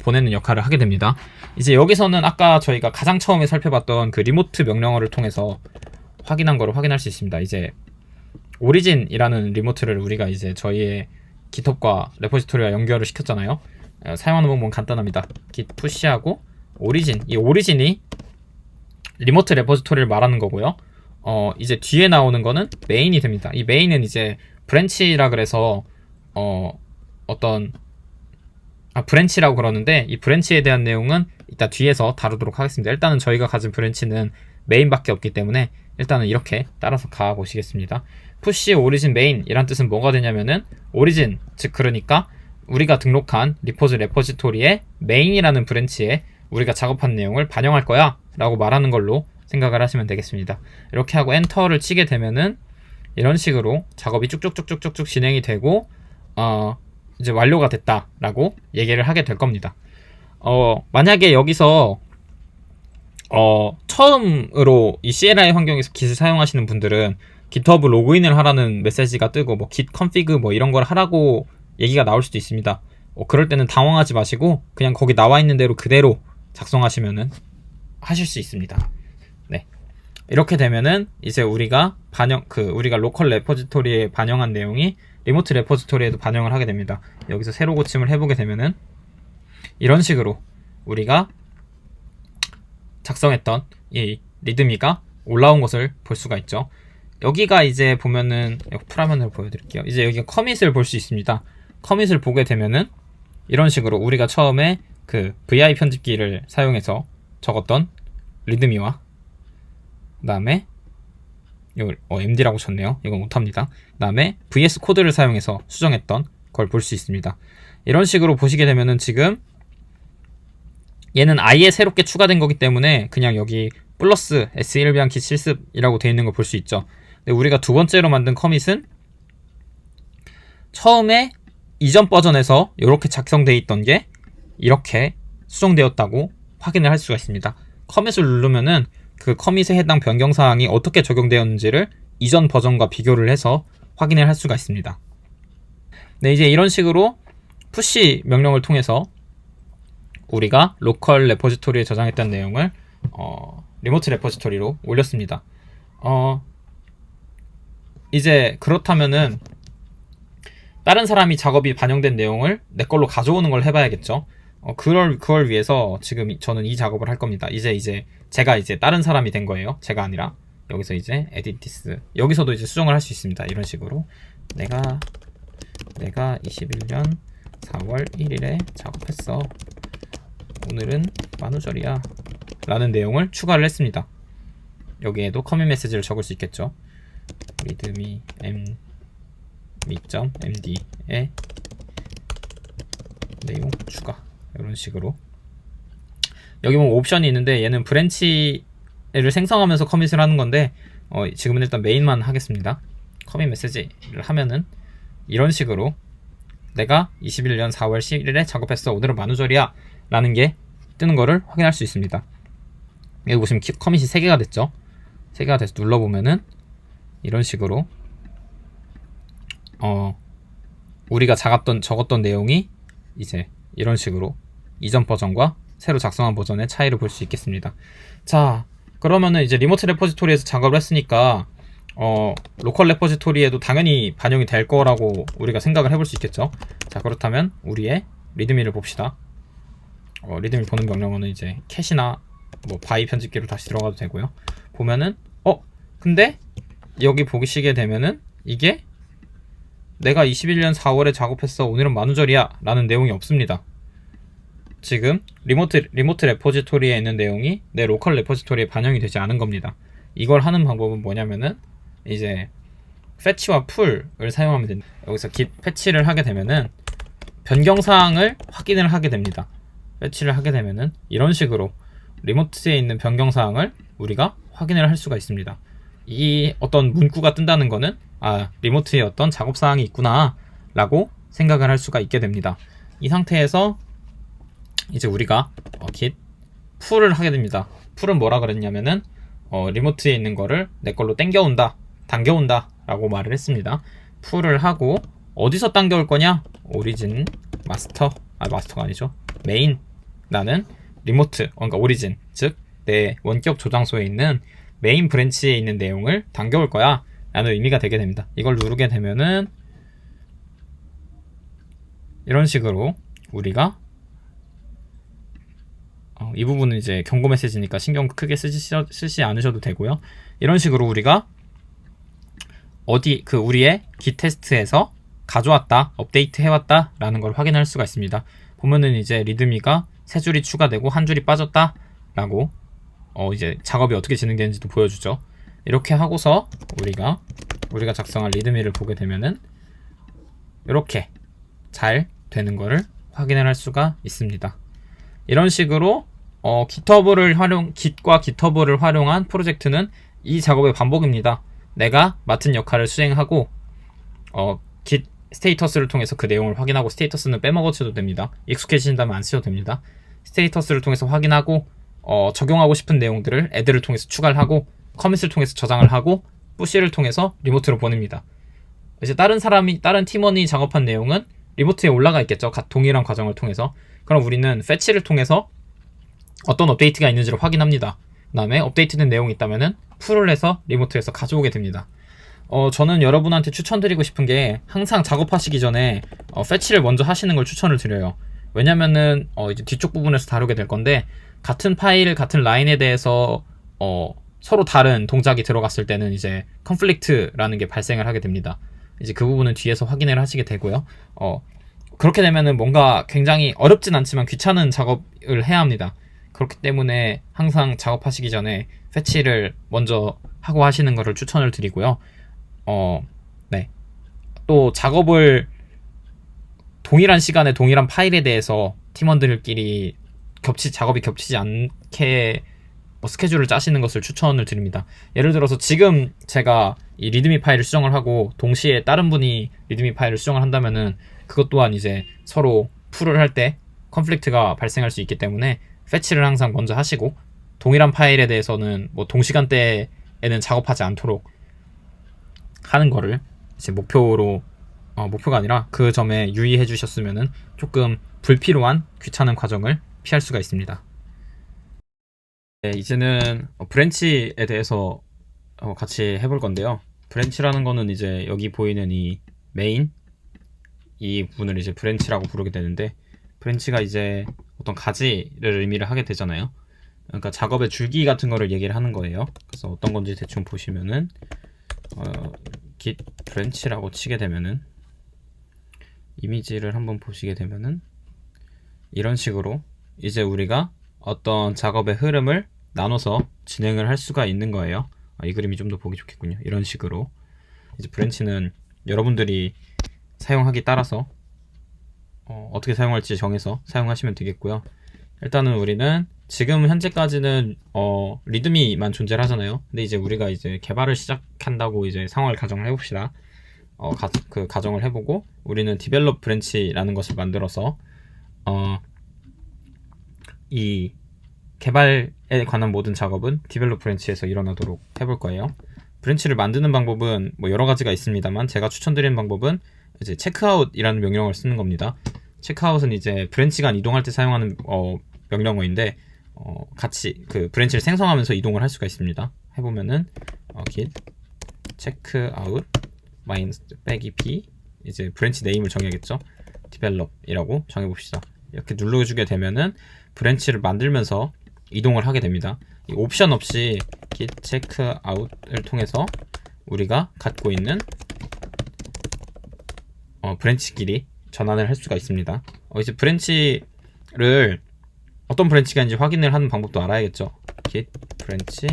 보내는 역할을 하게 됩니다. 이제 여기서는 아까 저희가 가장 처음에 살펴봤던 그 리모트 명령어를 통해서 확인한 거를 확인할 수 있습니다. 이제 오리진이라는 리모트를 우리가 이제 저희의 GitHub과 레포지토리와 연결을 시켰잖아요. 사용하는 방법은 간단합니다. git push하고 오리진, 이 오리진이 리모트 레포지토리를 말하는 거고요. 이제 뒤에 나오는 거는 메인이 됩니다. 이 메인은 이제 브랜치라 그래서 브랜치라고 그러는데 이 브랜치에 대한 내용은 이따 뒤에서 다루도록 하겠습니다. 일단은 저희가 가진 브랜치는 메인밖에 없기 때문에 일단은 이렇게 따라서 가보시겠습니다. push origin main 이란 뜻은 뭐가 되냐면은 origin, 즉 그러니까 우리가 등록한 리포즈 레포지토리의 main이라는 브랜치에 우리가 작업한 내용을 반영할 거야 라고 말하는 걸로 생각을 하시면 되겠습니다. 이렇게 하고 엔터를 치게 되면은 이런 식으로 작업이 쭉쭉쭉쭉쭉 진행이 되고 이제 완료가 됐다라고 얘기를 하게 될 겁니다. 만약에 여기서 처음으로 이 CLI 환경에서 Git을 사용하시는 분들은 GitHub 로그인을 하라는 메시지가 뜨고 뭐 git config 뭐 이런 걸 하라고 얘기가 나올 수도 있습니다. 그럴 때는 당황하지 마시고 그냥 거기 나와 있는 대로 그대로 작성하시면은 하실 수 있습니다. 네. 이렇게 되면은 이제 우리가 우리가 로컬 레포지토리에 반영한 내용이 리모트 레포지토리에도 반영을 하게 됩니다. 여기서 새로 고침을 해보게 되면은 이런 식으로 우리가 작성했던 이 리드미가 올라온 것을 볼 수가 있죠. 여기가 이제 보면은 풀화면을 보여드릴게요. 이제 여기가 커밋을 볼 수 있습니다. 커밋을 보게 되면은 이런 식으로 우리가 처음에 그 VI 편집기를 사용해서 적었던 리드미와 그 다음에 이걸 MD라고 쳤네요. 이거 못합니다. 그 다음에 VS 코드를 사용해서 수정했던 걸 볼 수 있습니다. 이런 식으로 보시게 되면은 지금 얘는 아예 새롭게 추가된 거기 때문에 그냥 여기 플러스 SE를 위한 깃 실습이라고 되어 있는 걸 볼 수 있죠. 근데 우리가 두 번째로 만든 커밋은 처음에 이전 버전에서 이렇게 작성되어 있던 게 이렇게 수정되었다고 확인을 할 수가 있습니다. 커밋을 누르면은 그 커밋에 해당 변경사항이 어떻게 적용되었는지를 이전 버전과 비교를 해서 확인을 할 수가 있습니다. 네, 이제 이런 식으로 푸시 명령을 통해서 우리가 로컬 레포지토리에 저장했던 내용을 리모트 레포지토리로 올렸습니다. 이제 그렇다면은 다른 사람이 작업이 반영된 내용을 내 걸로 가져오는 걸 해봐야겠죠. 그걸 위해서 지금 저는 이 작업을 할 겁니다. 제가 이제 다른 사람이 된 거예요. 제가 아니라 여기서 이제 edit this 여기서도 이제 수정을 할 수 있습니다. 이런 식으로 내가 21년 4월 1일에 작업했어. 오늘은 만우절이야 라는 내용을 추가를 했습니다. 여기에도 커밋 메시지를 적을 수 있겠죠. readme me.md에 내용 추가 이런 식으로 여기 보면 옵션이 있는데 얘는 브랜치를 생성하면서 커밋을 하는 건데 지금은 일단 메인만 하겠습니다. 커밋 메시지를 하면은 이런 식으로 내가 21년 4월 11일에 작업했어. 오늘은 만우절이야 라는 게 뜨는 거를 확인할 수 있습니다. 여기 보시면 커밋이 3개가 됐죠. 3개가 돼서 눌러보면은 이런 식으로 우리가 적었던 내용이 이제 이런 식으로 이전 버전과 새로 작성한 버전의 차이를 볼 수 있겠습니다. 자, 그러면은 이제 리모트 레포지토리에서 작업을 했으니까 로컬 레포지토리에도 당연히 반영이 될 거라고 우리가 생각을 해볼 수 있겠죠. 자, 그렇다면 우리의 리드미를 봅시다. 리드미 보는 명령어는 이제 캣이나 뭐 바이 편집기로 다시 들어가도 되고요. 보면은 근데 여기 보시게 되면은 이게 내가 21년 4월에 작업했어. 오늘은 만우절이야 라는 내용이 없습니다. 지금 리모트 레포지토리에 있는 내용이 내 로컬 레포지토리에 반영이 되지 않은 겁니다. 이걸 하는 방법은 뭐냐면은 이제 패치와 풀을 사용하면 됩니다. 여기서 git 패치를 하게 되면은 변경사항을 확인을 하게 됩니다. 패치를 하게 되면은 이런 식으로 리모트에 있는 변경사항을 우리가 확인을 할 수가 있습니다. 이 어떤 문구가 뜬다는 거는 리모트에 어떤 작업사항이 있구나 라고 생각을 할 수가 있게 됩니다. 이 상태에서 이제 우리가 git 풀을 하게 됩니다. 풀은 뭐라 그랬냐면은 리모트에 있는 거를 내 걸로 당겨온다 라고 말을 했습니다. 풀을 하고 어디서 당겨올 거냐? 오리진 마스터가 아니죠. 메인 나는 리모트, 그러니까 오리진, 즉 내 원격 저장소에 있는 메인 브랜치에 있는 내용을 당겨올 거야 라는 의미가 되게 됩니다. 이걸 누르게 되면은 이런 식으로 우리가 이 부분은 이제 경고 메시지니까 신경 크게 쓰지 않으셔도 되고요. 이런 식으로 우리가 우리의 git 테스트에서 가져왔다, 업데이트 해왔다 라는 걸 확인할 수가 있습니다. 보면은 이제 리드미가 3줄이 추가되고 1줄이 빠졌다 라고 이제 작업이 어떻게 진행되는지도 보여주죠. 이렇게 하고서 우리가 작성한 리드미를 보게 되면은 이렇게 잘 되는 거를 확인을 할 수가 있습니다. 이런 식으로 git과 github를 활용한 프로젝트는 이 작업의 반복입니다. 내가 맡은 역할을 수행하고 git 스테이터스를 통해서 그 내용을 확인하고, 스테이터스는 빼먹어쳐도 됩니다. 익숙해지신다면 안 쓰셔도 됩니다. 스테이터스를 통해서 확인하고 적용하고 싶은 내용들을 애드를 통해서 추가를 하고, 커밋을 통해서 저장을 하고, 푸시를 통해서 리모트로 보냅니다. 이제 다른 팀원이 작업한 내용은 리모트에 올라가 있겠죠. 동일한 과정을 통해서. 그럼 우리는 패치를 통해서 어떤 업데이트가 있는지를 확인합니다. 그 다음에 업데이트된 내용이 있다면은 풀을 해서 리모트에서 가져오게 됩니다. 저는 여러분한테 추천드리고 싶은 게, 항상 작업하시기 전에 패치를 먼저 하시는 걸 추천을 드려요. 왜냐면은 이제 뒤쪽 부분에서 다루게 될 건데, 같은 파일, 같은 라인에 대해서 서로 다른 동작이 들어갔을 때는 이제 컨플릭트라는 게 발생을 하게 됩니다. 이제 그 부분은 뒤에서 확인을 하시게 되고요. 그렇게 되면은 뭔가 굉장히 어렵진 않지만 귀찮은 작업을 해야 합니다. 그렇기 때문에 항상 작업하시기 전에 패치를 먼저 하고 하시는 것을 추천을 드리고요. 네. 또 작업을 동일한 시간에 동일한 파일에 대해서 팀원들끼리 작업이 겹치지 않게 스케줄을 짜시는 것을 추천을 드립니다. 예를 들어서 지금 제가 이 리드미 파일을 수정을 하고 동시에 다른 분이 리드미 파일을 수정을 한다면은 그것 또한 이제 서로 풀을 할 때 컨플릭트가 발생할 수 있기 때문에 패치를 항상 먼저 하시고, 동일한 파일에 대해서는 뭐 동시간대에는 작업하지 않도록 하는 거를 이제 목표가 아니라 그 점에 유의해 주셨으면은 조금 불필요한 귀찮은 과정을 피할 수가 있습니다. 네, 이제는 브랜치에 대해서 같이 해볼 건데요. 브랜치라는 거는 이제 여기 보이는 이 메인, 이 부분을 이제 브랜치라고 부르게 되는데, 브랜치가 이제 어떤 가지를 의미를 하게 되잖아요. 그러니까 작업의 줄기 같은 거를 얘기를 하는 거예요. 그래서 어떤 건지 대충 보시면은 git 브랜치라고 치게 되면은, 이미지를 한번 보시게 되면은 이런 식으로 이제 우리가 어떤 작업의 흐름을 나눠서 진행을 할 수가 있는 거예요. 이 그림이 좀 더 보기 좋겠군요. 이런 식으로 이제 브랜치는 여러분들이 사용하기 따라서 어떻게 사용할지 정해서 사용하시면 되겠고요. 일단은 우리는 지금 현재까지는 리드미만 존재를 하잖아요. 근데 이제 우리가 이제 개발을 시작한다고 이제 상황을 가정을 해봅시다. 그 가정을 해보고, 우리는 디벨롭 브랜치라는 것을 만들어서 이 개발에 관한 모든 작업은 디벨롭 브랜치에서 일어나도록 해볼 거예요. 브랜치를 만드는 방법은 뭐 여러 가지가 있습니다만, 제가 추천드리는 방법은 이제 체크아웃이라는 명령어를 쓰는 겁니다. 체크아웃은 이제 브랜치 간 이동할 때 사용하는 명령어인데, 같이 그 브랜치를 생성하면서 이동을 할 수가 있습니다. 해보면은 git checkout -p, 이제 브랜치 네임을 정해야겠죠. develop이라고 정해봅시다. 이렇게 눌러주게 되면은 브랜치를 만들면서 이동을 하게 됩니다. 이 옵션 없이 git checkout을 통해서 우리가 갖고 있는 브랜치끼리 전환을 할 수가 있습니다. 이제 브랜치를 어떤 브랜치가 있는지 확인을 하는 방법도 알아야겠죠. git 브랜치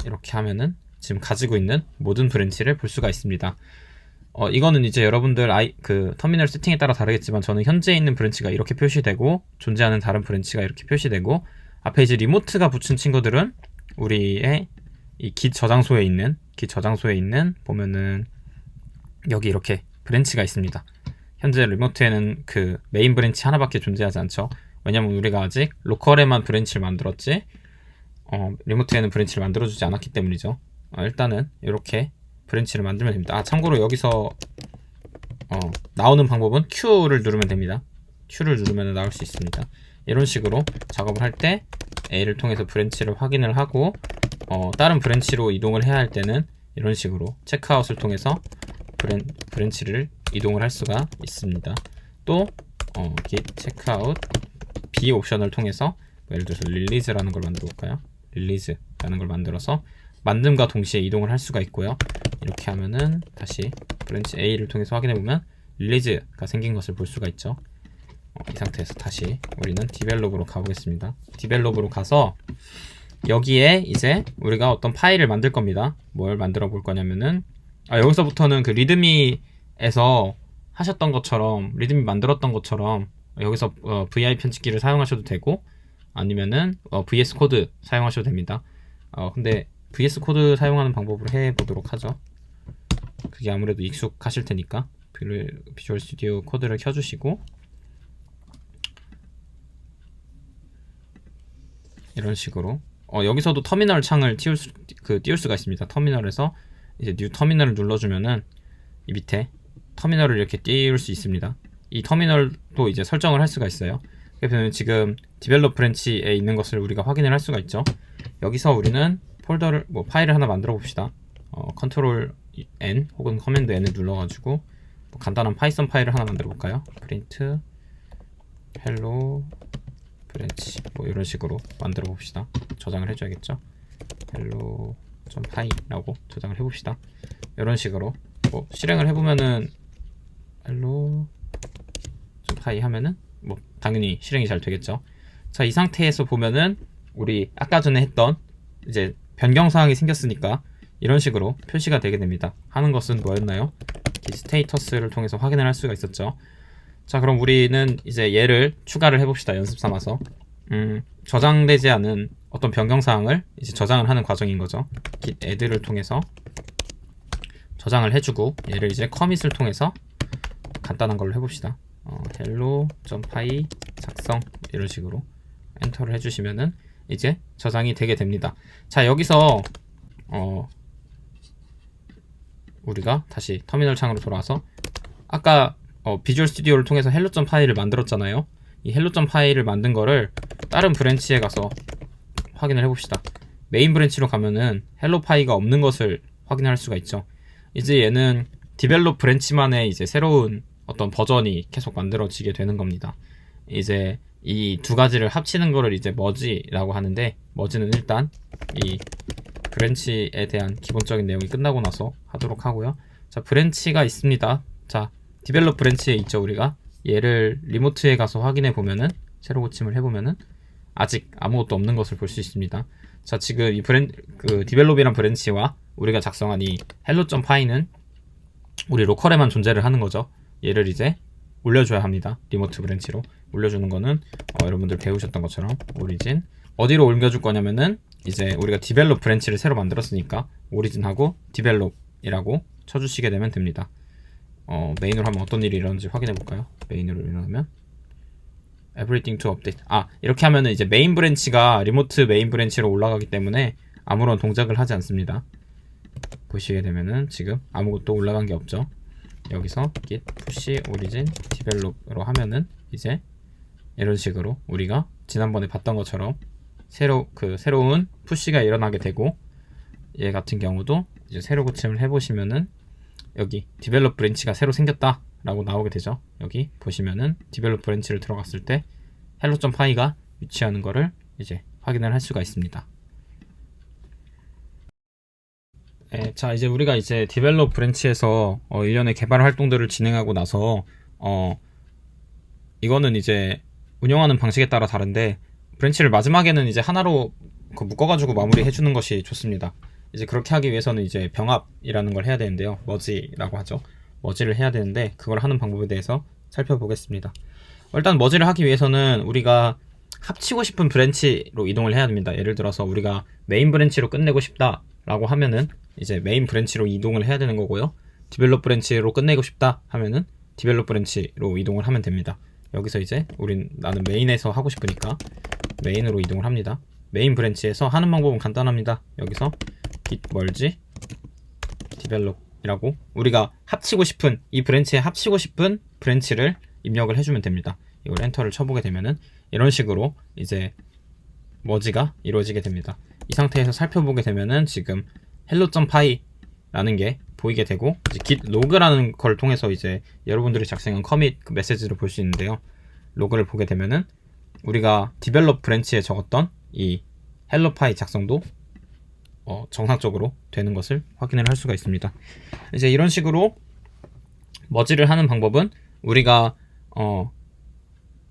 이렇게 하면은 지금 가지고 있는 모든 브랜치를 볼 수가 있습니다. 이거는 이제 여러분들 그 터미널 세팅에 따라 다르겠지만 저는 현재 있는 브랜치가 이렇게 표시되고 존재하는 다른 브랜치가 이렇게 표시되고 앞에 이제 리모트가 붙인 친구들은 우리의 이 git 저장소에 있는 보면은 여기 이렇게 브랜치가 있습니다. 현재 리모트에는 그 메인 브랜치 하나밖에 존재하지 않죠. 왜냐면 우리가 아직 로컬에만 브랜치를 만들었지 리모트에는 브랜치를 만들어주지 않았기 때문이죠. 일단은 이렇게 브랜치를 만들면 됩니다. 참고로 여기서 나오는 방법은 Q를 누르면 됩니다. Q를 누르면 나올 수 있습니다. 이런 식으로 작업을 할 때 A를 통해서 브랜치를 확인을 하고 다른 브랜치로 이동을 해야 할 때는 이런 식으로 체크아웃을 통해서 브랜치를 이동을 할 수가 있습니다. 또 git checkout B 옵션을 통해서 예를 들어서 릴리즈라는 걸 만들어 볼까요? 릴리즈라는 걸 만들어서 만듦과 동시에 이동을 할 수가 있고요. 이렇게 하면은 다시 브랜치 A를 통해서 확인해 보면 릴리즈가 생긴 것을 볼 수가 있죠. 이 상태에서 다시 우리는 디벨롭으로 가보겠습니다. 디벨롭으로 가서 여기에 이제 우리가 어떤 파일을 만들 겁니다. 뭘 만들어 볼 거냐면은 여기서부터는 그 리드미에서 하셨던 것처럼 리드미 만들었던 것처럼 여기서 VI 편집기를 사용하셔도 되고 아니면은 VS 코드 사용하셔도 됩니다. 근데 VS 코드 사용하는 방법으로 해보도록 하죠. 그게 아무래도 익숙하실 테니까 비주얼 스튜디오 코드를 켜주시고 이런 식으로 여기서도 터미널 창을 띄울 수가 있습니다. 터미널에서 이제 뉴 터미널을 눌러주면은 이 밑에 터미널을 이렇게 띄울 수 있습니다. 이 터미널도 이제 설정을 할 수가 있어요. 그래서 지금 디벨롭 브랜치에 있는 것을 우리가 확인을 할 수가 있죠. 여기서 우리는 파일을 하나 만들어 봅시다. 컨트롤 N 혹은 커맨드 N을 눌러가지고 간단한 파이썬 파일을 하나 만들어 볼까요? print hello 브랜치 이런 식으로 만들어 봅시다. 저장을 해줘야겠죠. hello.py라고 저장을 해봅시다. 이런 식으로 실행을 해보면은 hello.py 하면은 당연히 실행이 잘 되겠죠. 자, 이 상태에서 보면은 우리 아까 전에 했던 이제 변경 사항이 생겼으니까 이런 식으로 표시가 되게 됩니다. 하는 것은 뭐였나요? 스테이터스를 통해서 확인을 할 수가 있었죠. 자, 그럼 우리는 이제 얘를 추가를 해봅시다. 연습 삼아서 저장되지 않은 어떤 변경사항을 이제 저장을 하는 과정인 거죠. git add를 통해서 저장을 해주고 얘를 이제 comit을 통해서 간단한 걸로 해봅시다. hello.py 작성 이런 식으로 엔터를 해주시면은 이제 저장이 되게 됩니다. 자, 여기서 우리가 다시 터미널 창으로 돌아와서 아까 비주얼 스튜디오를 통해서 hello.py를 만들었잖아요. 이 hello.py를 만든 거를 다른 브랜치에 가서 확인을 해봅시다. 메인 브랜치로 가면은 hello.py가 없는 것을 확인할 수가 있죠. 이제 얘는 디벨롭 브랜치만의 이제 새로운 어떤 버전이 계속 만들어지게 되는 겁니다. 이제 이 두 가지를 합치는 거를 이제 머지라고 하는데 머지는 일단 이 브랜치에 대한 기본적인 내용이 끝나고 나서 하도록 하고요. 자, 브랜치가 있습니다. 자, 디벨롭 브랜치에 있죠. 우리가 얘를 리모트에 가서 확인해 보면은 새로 고침을 해보면은 아직 아무것도 없는 것을 볼 수 있습니다. 자, 지금 이 디벨롭이란 브랜치와 우리가 작성한 이 hello.py는 우리 로컬에만 존재를 하는 거죠. 얘를 이제 올려줘야 합니다. 리모트 브랜치로 올려주는 거는 여러분들 배우셨던 것처럼 오리진 어디로 옮겨줄 거냐면은 이제 우리가 디벨롭 브랜치를 새로 만들었으니까 오리진하고 디벨롭이라고 쳐주시게 되면 됩니다. 메인으로 하면 어떤 일이 일어나는지 확인해 볼까요? 메인으로 일어나면 everything to update. 이렇게 하면은 이제 메인 브랜치가 리모트 메인 브랜치로 올라가기 때문에 아무런 동작을 하지 않습니다. 보시게 되면은 지금 아무것도 올라간 게 없죠. 여기서 git push origin develop으로 하면은 이제 이런 식으로 우리가 지난번에 봤던 것처럼 새로운 푸시가 일어나게 되고 얘 같은 경우도 이제 새로 고침을 해보시면은 여기 디벨롭 브랜치가 새로 생겼다 라고 나오게 되죠. 여기 보시면은 디벨롭 브랜치를 들어갔을 때 hello.py가 위치하는 거를 이제 확인을 할 수가 있습니다. 자, 이제 우리가 이제 디벨롭 브랜치에서 일련의 개발 활동들을 진행하고 나서 이거는 이제 운영하는 방식에 따라 다른데 브랜치를 마지막에는 이제 하나로 묶어가지고 마무리해주는 것이 좋습니다. 이제 그렇게 하기 위해서는 이제 병합이라는 걸 해야 되는데요. 머지라고 하죠. 머지를 해야 되는데 그걸 하는 방법에 대해서 살펴보겠습니다. 일단 머지를 하기 위해서는 우리가 합치고 싶은 브랜치로 이동을 해야 됩니다. 예를 들어서 우리가 메인 브랜치로 끝내고 싶다 라고 하면은 이제 메인 브랜치로 이동을 해야 되는 거고요. 디벨롭 브랜치로 끝내고 싶다 하면은 디벨롭 브랜치로 이동을 하면 됩니다. 여기서 이제 나는 메인에서 하고 싶으니까 메인으로 이동을 합니다. 메인 브랜치에서 하는 방법은 간단합니다. 여기서 git merge develop이라고 우리가 합치고 싶은 이 브랜치에 합치고 싶은 브랜치를 입력을 해주면 됩니다. 이걸 엔터를 쳐보게 되면은 이런 식으로 이제 머지가 이루어지게 됩니다. 이 상태에서 살펴보게 되면은 지금 hello.py라는 게 보이게 되고 이제 git log라는 걸 통해서 이제 여러분들이 작성한 커밋 그 메시지를 볼 수 있는데요. 로그를 보게 되면은 우리가 develop 브랜치에 적었던 이 hello.py 작성도 정상적으로 되는 것을 확인을 할 수가 있습니다. 이제 이런 식으로 머지를 하는 방법은 우리가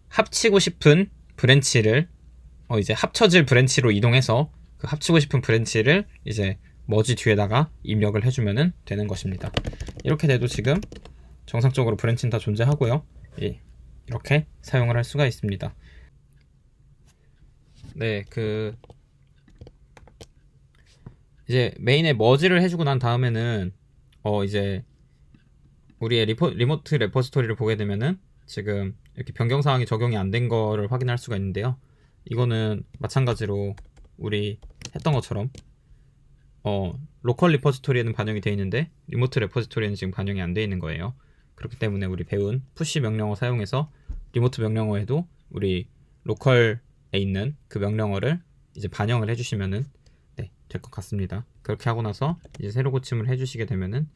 합치고 싶은 브랜치를 이제 합쳐질 브랜치로 이동해서 그 합치고 싶은 브랜치를 이제 머지 뒤에다가 입력을 해주면 되는 것입니다. 이렇게 돼도 지금 정상적으로 브랜치는 다 존재하고요. 이렇게 사용을 할 수가 있습니다. 네, 이제 메인에 머지를 해주고 난 다음에는 이제 우리의 리모트 레포지토리를 보게 되면은 지금 이렇게 변경 사항이 적용이 안 된 거를 확인할 수가 있는데요. 이거는 마찬가지로 우리 했던 것처럼 로컬 리포지토리에는 반영이 되어 있는데 리모트 레포지토리에는 지금 반영이 안 되어 있는 거예요. 그렇기 때문에 우리 배운 푸시 명령어 사용해서 리모트 명령어에도 우리 로컬에 있는 그 명령어를 이제 반영을 해주시면은 될 것 같습니다. 그렇게 하고 나서 이제 새로 고침을 해주시게 되면은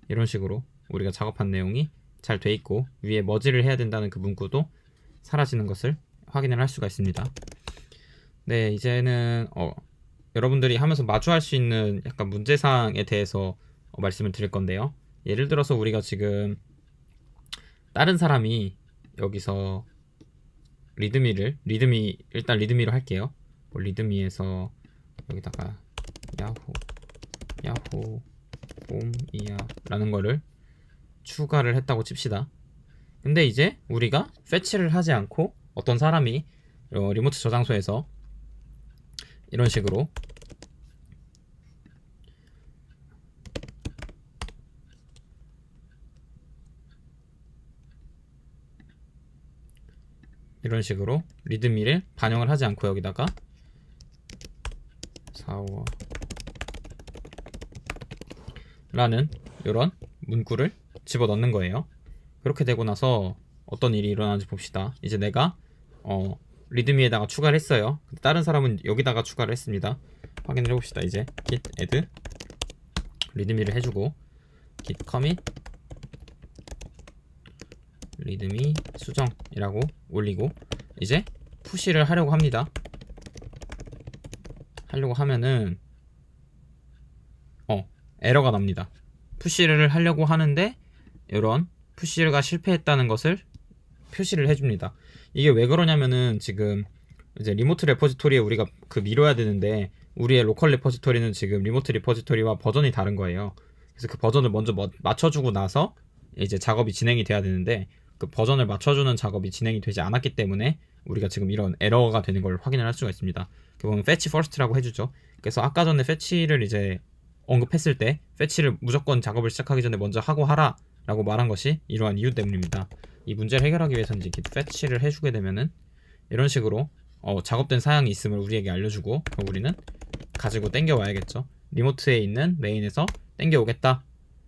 이런 식으로 우리가 작업한 내용이 잘 돼 있고 위에 머지를 해야 된다는 그 문구도 사라지는 것을 확인을 할 수가 있습니다. 네, 이제는 여러분들이 하면서 마주할 수 있는 약간 문제사항에 대해서 말씀을 드릴 건데요. 예를 들어서 우리가 지금 다른 사람이 여기서 일단 리드미로 할게요. 리드미에서 여기다가 야호 봄이야 라는 거를 추가를 했다고 칩시다. 근데 이제 우리가 패치를 하지 않고 어떤 사람이 리모트 저장소에서 이런 식으로 리드미를 반영을 하지 않고 여기다가 4월 라는 이런 문구를 집어넣는 거예요. 그렇게 되고 나서 어떤 일이 일어나는지 봅시다. 이제 내가 리드미에다가 추가를 했어요. 다른 사람은 여기다가 추가를 했습니다. 확인을 해봅시다. 이제 git add 리드미를 해주고 git commit 리드미 수정이라고 올리고 이제 푸시를 하려고 합니다. 하려고 하면은 에러가 납니다. 푸시를 하려고 하는데 이런 푸시가 실패했다는 것을 표시를 해줍니다. 이게 왜 그러냐면은 지금 이제 리모트 레포지토리에 우리가 밀어야 되는데 우리의 로컬 레포지토리는 지금 리모트 레포지토리와 버전이 다른 거예요. 그래서 그 버전을 먼저 맞춰주고 나서 이제 작업이 진행이 돼야 되는데 그 버전을 맞춰주는 작업이 진행이 되지 않았기 때문에 우리가 지금 이런 에러가 되는 걸 확인을 할 수가 있습니다. 그 보면 fetch first라고 해주죠. 그래서 아까 전에 fetch를 이제 언급했을 때 fetch를 무조건 작업을 시작하기 전에 먼저 하고 하라 라고 말한 것이 이러한 이유 때문입니다. 이 문제를 해결하기 위해서는 이제 fetch를 해주게 되면은 이런 식으로 작업된 사양이 있음을 우리에게 알려주고 그럼 우리는 가지고 땡겨 와야겠죠. 리모트에 있는 메인에서 땡겨 오겠다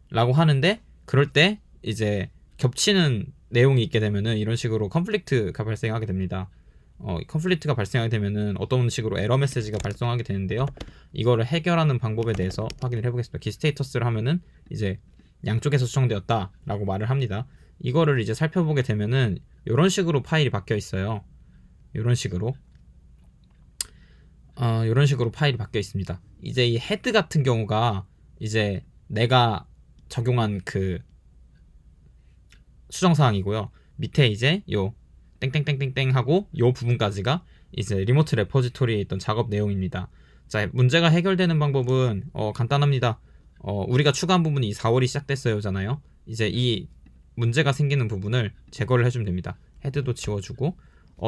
라고 하는데 그럴 때 이제 겹치는 내용이 있게 되면은 이런 식으로 컨플릭트가 발생하게 됩니다. 컨플릭트가 발생하게 되면은 어떤 식으로 에러 메시지가 발송하게 되는데요. 이거를 해결하는 방법에 대해서 확인을 해보겠습니다. 기 스테이터스를 하면은 이제 양쪽에서 수정되었다 라고 말을 합니다. 이거를 이제 살펴보게 되면은 이런 식으로 파일이 바뀌어 있어요. 이런 식으로 파일이 바뀌어 있습니다. 이제 이 헤드 같은 경우가 이제 내가 적용한 그 수정사항이고요. 밑에 이제 요 땡땡땡땡땡 하고 요 부분까지가 이제 리모트 레포지토리에 있던 작업 내용입니다. 자, 문제가 해결되는 방법은 간단합니다. 우리가 추가한 부분이 4월이 시작됐어요잖아요. 이제 이 문제가 생기는 부분을 제거를 해주면 됩니다. 헤드도 지워주고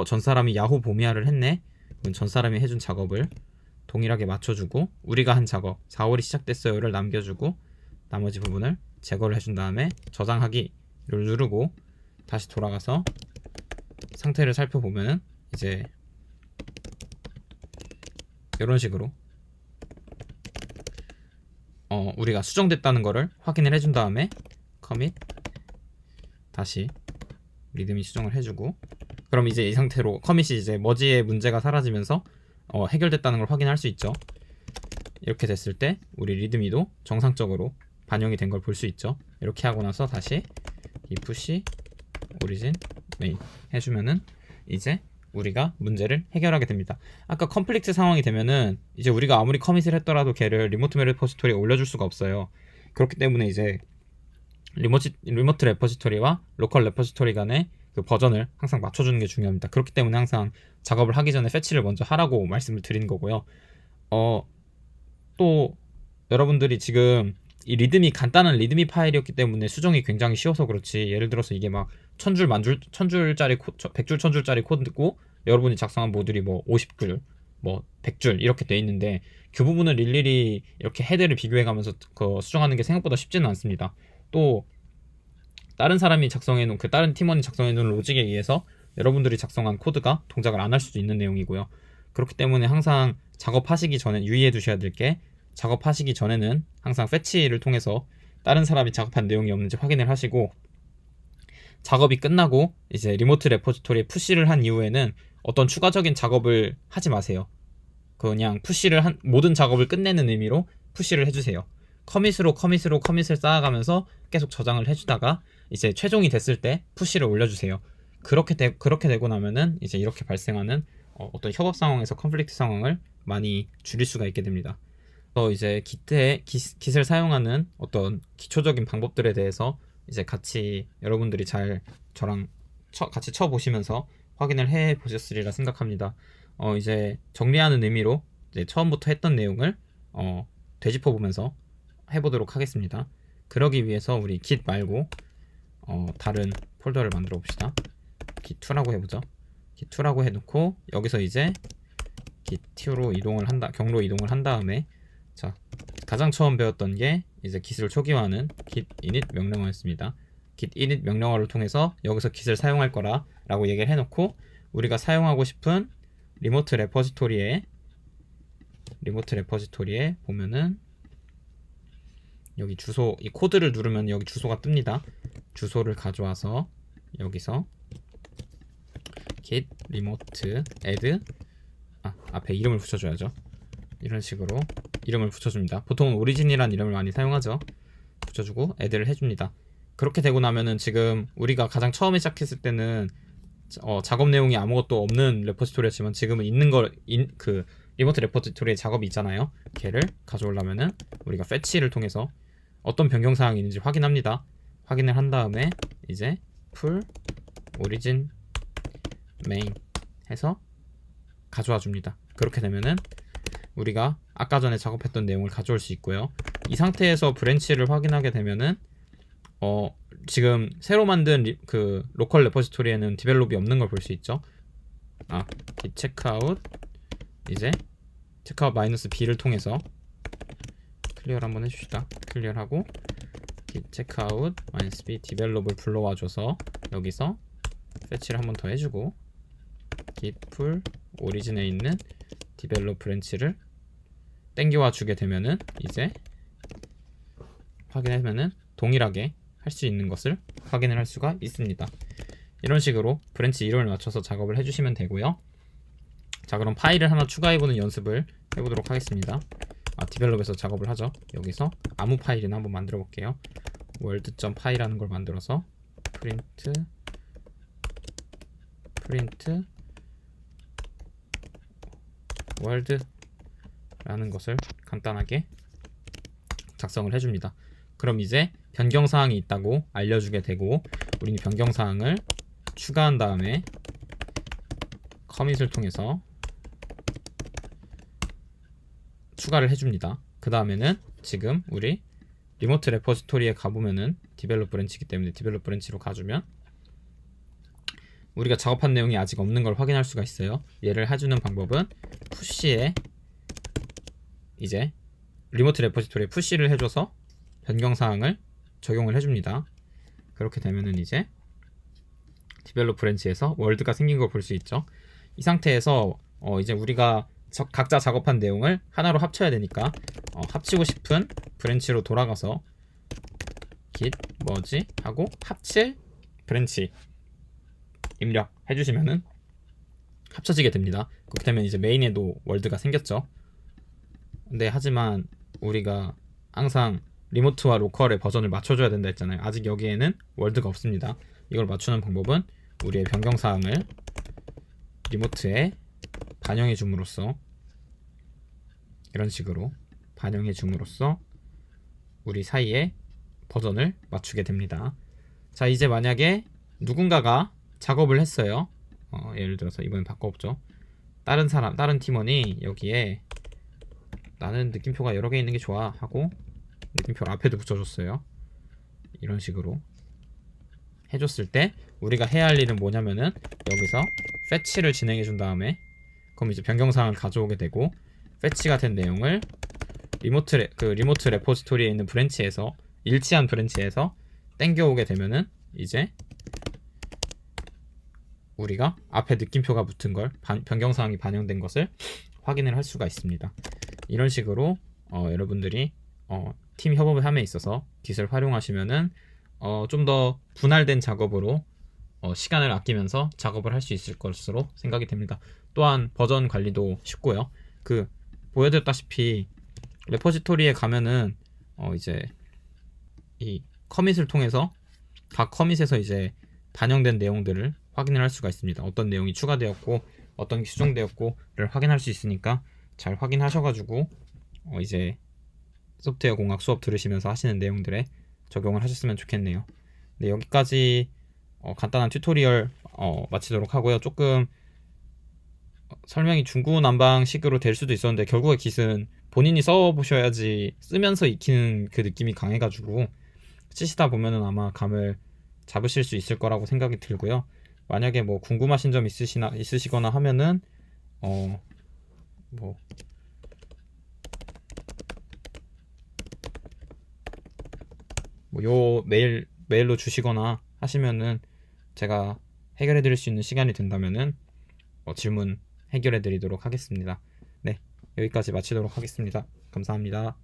전 사람이 야후 보미화를 했네. 그럼 전 사람이 해준 작업을 동일하게 맞춰주고 우리가 한 작업 4월이 시작됐어요를 남겨주고 나머지 부분을 제거를 해준 다음에 저장하기를 누르고 다시 돌아가서 상태를 살펴보면 이제 이런 식으로 우리가 수정됐다는 거를 확인을 해준 다음에 커밋 다시 리드미 수정을 해주고 그럼 이제 이 상태로 커밋이 이제 머지의 문제가 사라지면서 해결됐다는 걸 확인할 수 있죠. 이렇게 됐을 때 우리 리드미도 정상적으로 반영이 된 걸 볼 수 있죠. 이렇게 하고 나서 다시 이 푸시 오리진 메인 해주면은 이제 우리가 문제를 해결하게 됩니다. 아까 컴플릭트 상황이 되면은 이제 우리가 아무리 커밋을 했더라도 걔를 리모트 레포지토리에 올려줄 수가 없어요. 그렇기 때문에 이제 리모트 레포지토리와 로컬 레포지토리 간의 그 버전을 항상 맞춰주는 게 중요합니다. 그렇기 때문에 항상 작업을 하기 전에 패치를 먼저 하라고 말씀을 드리는 거고요. 또 여러분들이 지금 이 리드미 간단한 리드미 파일이었기 때문에 수정이 굉장히 쉬워서 그렇지 예를 들어서 이게 막 1000줄 만줄 1000줄짜리 100줄 1000줄짜리 코드고 여러분이 작성한 모듈이 뭐 50줄 뭐 100줄 이렇게 돼 있는데 그 부분을 일일이 이렇게 헤드를 비교해 가면서 그 수정하는 게 생각보다 쉽지는 않습니다. 또 다른 사람이 작성해 놓은 그 다른 팀원이 작성해 놓은 로직에 의해서 여러분들이 작성한 코드가 동작을 안 할 수도 있는 내용이고요. 그렇기 때문에 항상 작업하시기 전에 유의해 두셔야 될 게 작업하시기 전에는 항상 패치를 통해서 다른 사람이 작업한 내용이 없는지 확인을 하시고 작업이 끝나고 이제 리모트 레포지토리에 푸시를 한 이후에는 어떤 추가적인 작업을 하지 마세요. 그냥 푸시를 모든 작업을 끝내는 의미로 푸시를 해주세요. 커밋을 쌓아가면서 계속 저장을 해주다가 이제 최종이 됐을 때 푸시를 올려주세요. 그렇게 되고 나면은 이제 이렇게 발생하는 어떤 협업 상황에서 컨플릭트 상황을 많이 줄일 수가 있게 됩니다. 이제 깃을 사용하는 어떤 기초적인 방법들에 대해서 이제 같이 여러분들이 잘 저랑 같이 쳐보시면서 확인을 해 보셨으리라 생각합니다. 이제 정리하는 의미로 이제 처음부터 했던 내용을 되짚어 보면서 해보도록 하겠습니다. 그러기 위해서 우리 git 말고 다른 폴더를 만들어 봅시다. git2라고 해보죠. git2라고 해놓고 여기서 이제 git2로 경로 이동을 한 다음에 자, 가장 처음 배웠던 게 이제 git을 초기화하는 git init 명령어였습니다. git init 명령어를 통해서 여기서 git을 사용할 거라 라고 얘기를 해놓고 우리가 사용하고 싶은 리모트 레포지토리에 보면은 여기 주소, 이 코드를 누르면 여기 주소가 뜹니다. 주소를 가져와서 여기서 git remote add 앞에 이름을 붙여줘야죠. 이런 식으로 이름을 붙여줍니다. 보통은 오리진이란 이름을 많이 사용하죠. 붙여주고 add를 해줍니다. 그렇게 되고 나면은 지금 우리가 가장 처음에 시작했을 때는 작업 내용이 아무것도 없는 레포지토리였지만 지금은 있는 그 리모트 레포지토리에 작업이 있잖아요. 걔를 가져오려면은 우리가 fetch를 통해서 어떤 변경 사항이 있는지 확인합니다. 확인을 한 다음에 이제 pull origin main 해서 가져와 줍니다. 그렇게 되면은 우리가 아까 전에 작업했던 내용을 가져올 수 있고요. 이 상태에서 브랜치를 확인하게 되면은 지금 새로 만든 그 로컬 레포지토리에는 디벨롭이 없는 걸 볼 수 있죠. git checkout 이제 checkout -b를 통해서 클리어 한번 해줍시다. 클리어하고 git checkout -b develop을 불러와줘서 여기서 fetch를 한번 더 해주고 git pull origin에 있는 develop 브랜치를 땡겨와 주게 되면은 이제 확인하면은 동일하게 할 수 있는 것을 확인을 할 수가 있습니다. 이런 식으로 브랜치 이름을 맞춰서 작업을 해주시면 되고요. 자, 그럼 파일을 하나 추가해보는 연습을 해보도록 하겠습니다. 디벨롭에서 작업을 하죠. 여기서 아무 파일이나 한번 만들어 볼게요. world.py라는 걸 만들어서 print world라는 것을 간단하게 작성을 해줍니다. 그럼 이제 변경사항이 있다고 알려주게 되고 우리는 변경사항을 추가한 다음에 커밋을 통해서 추가를 해줍니다. 그 다음에는 지금 우리 리모트 레포지토리에 가보면은 디벨롭 브랜치이기 때문에 디벨롭 브랜치로 가주면 우리가 작업한 내용이 아직 없는 걸 확인할 수가 있어요. 얘를 해주는 방법은 푸시에 이제 리모트 레포지토리에 푸시를 해줘서 변경사항을 적용을 해줍니다. 그렇게 되면은 이제 디벨롭 브랜치에서 월드가 생긴 걸 볼 수 있죠. 이 상태에서 이제 우리가 각자 작업한 내용을 하나로 합쳐야 되니까 합치고 싶은 브랜치로 돌아가서 git 뭐지 하고 합칠 브랜치 입력 해주시면은 합쳐지게 됩니다. 그렇게 되면 이제 메인에도 월드가 생겼죠. 근데 하지만 우리가 항상 리모트와 로컬의 버전을 맞춰줘야 된다 했잖아요. 아직 여기에는 월드가 없습니다. 이걸 맞추는 방법은 우리의 변경사항을 리모트에 반영해 줌으로써 이런 식으로 반영해 줌으로써 우리 사이에 버전을 맞추게 됩니다. 자, 이제 만약에 누군가가 작업을 했어요. 예를 들어서 이번엔 바꿔보죠. 다른 팀원이 여기에 나는 느낌표가 여러 개 있는 게 좋아 하고 느낌표를 앞에도 붙여줬어요. 이런 식으로 해줬을 때 우리가 해야 할 일은 뭐냐면은 여기서 fetch를 진행해 준 다음에 그럼 이제 변경사항을 가져오게 되고 fetch가 된 내용을 리모트 레포지토리에 있는 브랜치에서 일치한 브랜치에서 땡겨오게 되면은 이제 우리가 앞에 느낌표가 붙은 걸 변경사항이 반영된 것을 확인을 할 수가 있습니다. 이런 식으로 여러분들이 팀 협업함에 있어서 Git을 활용하시면은 좀 더 분할된 작업으로 시간을 아끼면서 작업을 할 수 있을 것으로 생각이 됩니다. 또한 버전 관리도 쉽고요. 보여드렸다시피 레포지토리에 가면은 이제 이 커밋을 통해서 각 커밋에서 이제 반영된 내용들을 확인을 할 수가 있습니다. 어떤 내용이 추가되었고 어떤 게 수정되었고를 확인할 수 있으니까 잘 확인하셔가지고 이제 소프트웨어 공학 수업 들으시면서 하시는 내용들에 적용을 하셨으면 좋겠네요. 네, 여기까지 간단한 튜토리얼 마치도록 하고요. 조금 설명이 중구난방식으로 될 수도 있었는데 결국에 Git은 본인이 써보셔야지 쓰면서 익히는 그 느낌이 강해가지고 쓰시다 보면은 아마 감을 잡으실 수 있을 거라고 생각이 들고요. 만약에 뭐 궁금하신 점 있으시거나 하면은 요 메일로 주시거나 하시면은 제가 해결해 드릴 수 있는 시간이 된다면은 질문 해결해 드리도록 하겠습니다. 네, 여기까지 마치도록 하겠습니다. 감사합니다.